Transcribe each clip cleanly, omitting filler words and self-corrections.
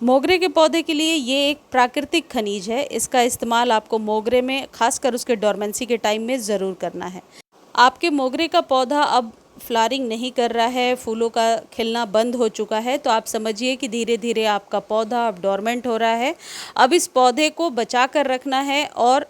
मोगरे के पौधे के लिए ये एक प्राकृतिक खनिज है। इसका इस्तेमाल आपको मोगरे में खासकर उसके डोरमेंसी के टाइम में ज़रूर करना है। आपके मोगरे का पौधा अब फ्लावरिंग नहीं कर रहा है, फूलों का खिलना बंद हो चुका है, तो आप समझिए कि धीरे धीरे आपका पौधा अब डोरमेंट हो रहा है। अब इस पौधे को बचा कर रखना है और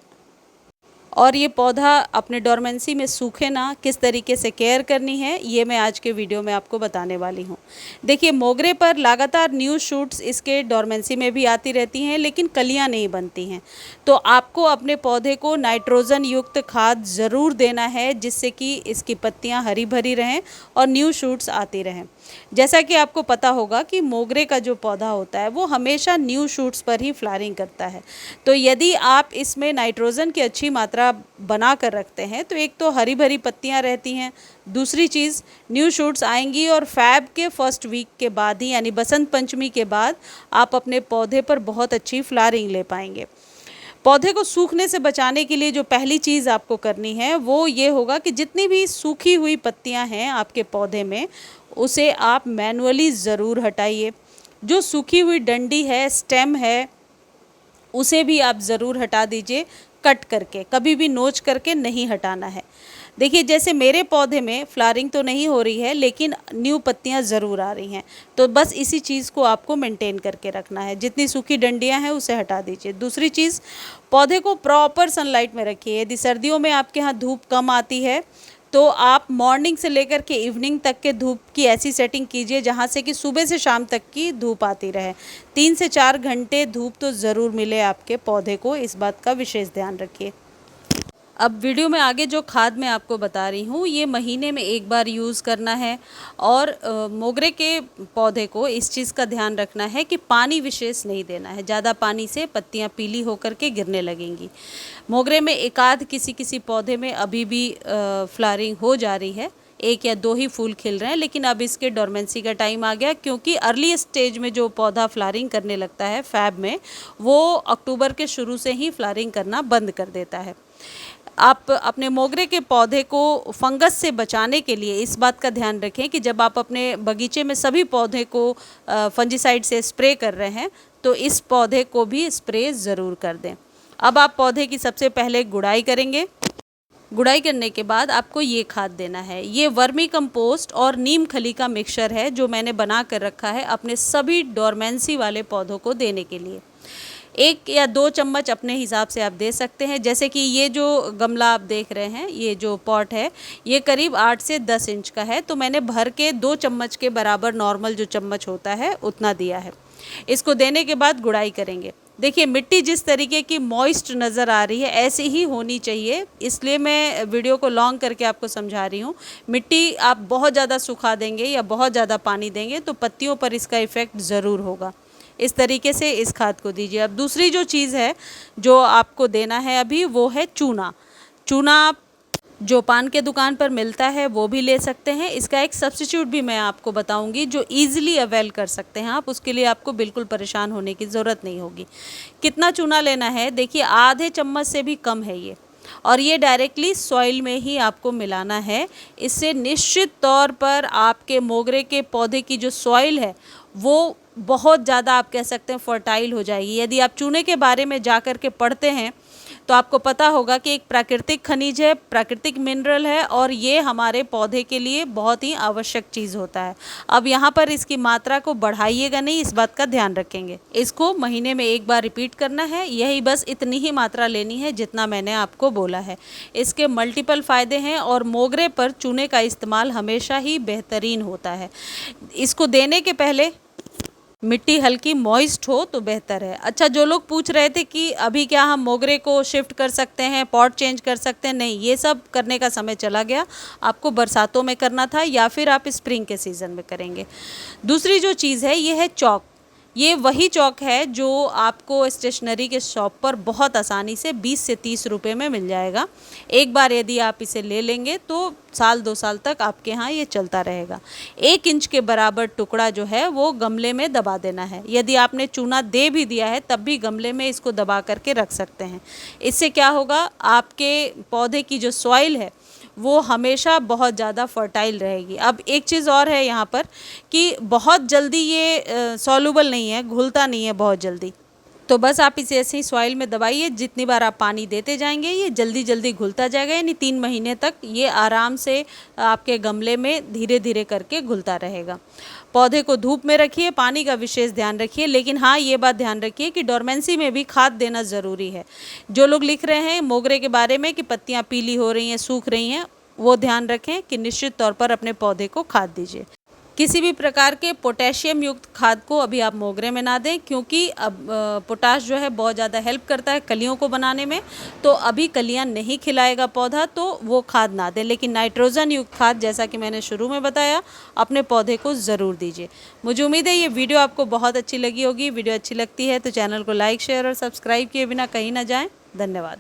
ये पौधा अपने डोरमेंसी में सूखे ना, किस तरीके से केयर करनी है, ये मैं आज के वीडियो में आपको बताने वाली हूँ। देखिए, मोगरे पर लगातार न्यू शूट्स इसके डोरमेंसी में भी आती रहती हैं, लेकिन कलियाँ नहीं बनती हैं। तो आपको अपने पौधे को नाइट्रोजन युक्त खाद ज़रूर देना है, जिससे कि इसकी पत्तियाँ हरी भरी रहें और न्यू शूट्स आती रहें। जैसा कि आपको पता होगा कि मोगरे का जो पौधा होता है वो हमेशा न्यू शूट्स पर ही फ्लावरिंग करता है। तो यदि आप इसमें नाइट्रोजन की अच्छी मात्रा बना कर रखते हैं तो एक तो हरी भरी पत्तियां रहती हैं, दूसरी चीज़ न्यू शूट्स आएंगी और फैब के फर्स्ट वीक के बाद ही यानी बसंत पंचमी के बाद आप अपने पौधे पर बहुत अच्छी फ्लावरिंग ले पाएंगे। पौधे को सूखने से बचाने के लिए जो पहली चीज़ आपको करनी है वो ये होगा कि जितनी भी सूखी हुई पत्तियां हैं आपके पौधे में, उसे आप मैनुअली ज़रूर हटाइए। जो सूखी हुई डंडी है, स्टेम है, उसे भी आप ज़रूर हटा दीजिए कट करके, कभी भी नोच करके नहीं हटाना है। देखिए, जैसे मेरे पौधे में फ्लावरिंग तो नहीं हो रही है लेकिन न्यू पत्तियां ज़रूर आ रही हैं, तो बस इसी चीज़ को आपको मेंटेन करके रखना है। जितनी सूखी डंडियां हैं उसे हटा दीजिए। दूसरी चीज़, पौधे को प्रॉपर सनलाइट में रखिए। यदि सर्दियों में आपके यहाँ धूप कम आती है तो आप मॉर्निंग से लेकर के इवनिंग तक के धूप की ऐसी सेटिंग कीजिए जहाँ से कि सुबह से शाम तक की धूप आती रहे। 3 से 4 घंटे धूप तो ज़रूर मिले आपके पौधे को, इस बात का विशेष ध्यान रखिए। अब वीडियो में आगे जो खाद मैं आपको बता रही हूँ ये महीने में एक बार यूज़ करना है। और मोगरे के पौधे को इस चीज़ का ध्यान रखना है कि पानी विशेष नहीं देना है। ज़्यादा पानी से पत्तियाँ पीली होकर के गिरने लगेंगी। मोगरे में एकाध किसी पौधे में अभी भी फ्लावरिंग हो जा रही है, 1 या 2 ही फूल खिल रहे हैं, लेकिन अब इसके डोरमेंसी का टाइम आ गया, क्योंकि अर्ली स्टेज में जो पौधा फ्लावरिंग करने लगता है फैब में, वो अक्टूबर के शुरू से ही फ्लावरिंग करना बंद कर देता है। आप अपने मोगरे के पौधे को फंगस से बचाने के लिए इस बात का ध्यान रखें कि जब आप अपने बगीचे में सभी पौधे को फंजीसाइड से स्प्रे कर रहे हैं तो इस पौधे को भी स्प्रे ज़रूर कर दें। अब आप पौधे की सबसे पहले गुड़ाई करेंगे। गुड़ाई करने के बाद आपको ये खाद देना है। ये वर्मी कंपोस्ट और नीम खली का मिक्सचर है जो मैंने बना कर रखा है अपने सभी डोरमेंसी वाले पौधों को देने के लिए। 1 या 2 चम्मच अपने हिसाब से आप दे सकते हैं। जैसे कि ये जो गमला आप देख रहे हैं, ये जो पॉट है, ये करीब 8 से 10 इंच का है, तो मैंने भर के 2 चम्मच के बराबर नॉर्मल जो चम्मच होता है उतना दिया है। इसको देने के बाद गुड़ाई करेंगे। देखिए, मिट्टी जिस तरीके की मॉइस्ट नज़र आ रही है ऐसी ही होनी चाहिए, इसलिए मैं वीडियो को लॉन्ग करके आपको समझा रही हूँ। मिट्टी आप बहुत ज़्यादा सुखा देंगे या बहुत ज़्यादा पानी देंगे तो पत्तियों पर इसका इफ़ेक्ट ज़रूर होगा। इस तरीके से इस खाद को दीजिए। अब दूसरी जो चीज़ है जो आपको देना है अभी, वो है चूना। चूना आप जो पान के दुकान पर मिलता है वो भी ले सकते हैं। इसका एक सब्स्टिट्यूट भी मैं आपको बताऊंगी जो ईजिली अवेल कर सकते हैं आप, उसके लिए आपको बिल्कुल परेशान होने की ज़रूरत नहीं होगी। कितना चूना लेना है? देखिए, आधे चम्मच से भी कम है ये, और ये डायरेक्टली सॉइल में ही आपको मिलाना है। इससे निश्चित तौर पर आपके मोगरे के पौधे की जो सॉइल है वो बहुत ज़्यादा, आप कह सकते हैं, फर्टाइल हो जाएगी। यदि आप चूने के बारे में जा कर के पढ़ते हैं तो आपको पता होगा कि एक प्राकृतिक खनिज है, प्राकृतिक मिनरल है, और ये हमारे पौधे के लिए बहुत ही आवश्यक चीज़ होता है। अब यहाँ पर इसकी मात्रा को बढ़ाइएगा नहीं, इस बात का ध्यान रखेंगे। इसको महीने में एक बार रिपीट करना है, यही बस इतनी ही मात्रा लेनी है जितना मैंने आपको बोला है। इसके मल्टीपल फ़ायदे हैं और मोगरे पर चूने का इस्तेमाल हमेशा ही बेहतरीन होता है। इसको देने के पहले मिट्टी हल्की मॉइस्ट हो तो बेहतर है। अच्छा, जो लोग पूछ रहे थे कि अभी क्या हम मोगरे को शिफ्ट कर सकते हैं, पॉट चेंज कर सकते हैं, नहीं, ये सब करने का समय चला गया। आपको बरसातों में करना था या फिर आप स्प्रिंग के सीज़न में करेंगे। दूसरी जो चीज़ है ये है चॉक। ये वही चौक है जो आपको स्टेशनरी के शॉप पर बहुत आसानी से 20 से 30 रुपए में मिल जाएगा। एक बार यदि आप इसे ले लेंगे तो 1-2 साल तक आपके यहाँ ये चलता रहेगा। 1 इंच के बराबर टुकड़ा जो है वो गमले में दबा देना है। यदि आपने चूना दे भी दिया है तब भी गमले में इसको दबा करके रख सकते हैं। इससे क्या होगा, आपके पौधे की जो सॉइल है वो हमेशा बहुत ज़्यादा फर्टाइल रहेगी। अब एक चीज़ और है यहाँ पर कि बहुत जल्दी ये सॉल्युबल नहीं है, घुलता नहीं है बहुत जल्दी। तो बस आप इसे ऐसे ही सॉइल में दबाइए, जितनी बार आप पानी देते जाएंगे ये जल्दी जल्दी घुलता जाएगा, यानी 3 महीने तक ये आराम से आपके गमले में धीरे धीरे करके घुलता रहेगा। पौधे को धूप में रखिए, पानी का विशेष ध्यान रखिए, लेकिन हाँ ये बात ध्यान रखिए कि डोरमेंसी में भी खाद देना ज़रूरी है। जो लोग लिख रहे हैं मोगरे के बारे में कि पत्तियाँ पीली हो रही हैं, सूख रही हैं, वो ध्यान रखें कि निश्चित तौर पर अपने पौधे को खाद दीजिए। किसी भी प्रकार के पोटेशियम युक्त खाद को अभी आप मोगरे में ना दें, क्योंकि अब पोटाश जो है बहुत ज़्यादा हेल्प करता है कलियों को बनाने में। तो अभी कलियां नहीं खिलाएगा पौधा, तो वो खाद ना दें। लेकिन नाइट्रोजन युक्त खाद, जैसा कि मैंने शुरू में बताया, अपने पौधे को ज़रूर दीजिए। मुझे उम्मीद है ये वीडियो आपको बहुत अच्छी लगी होगी। वीडियो अच्छी लगती है तो चैनल को लाइक, शेयर और सब्सक्राइब किए बिना कहीं ना जाएँ। धन्यवाद।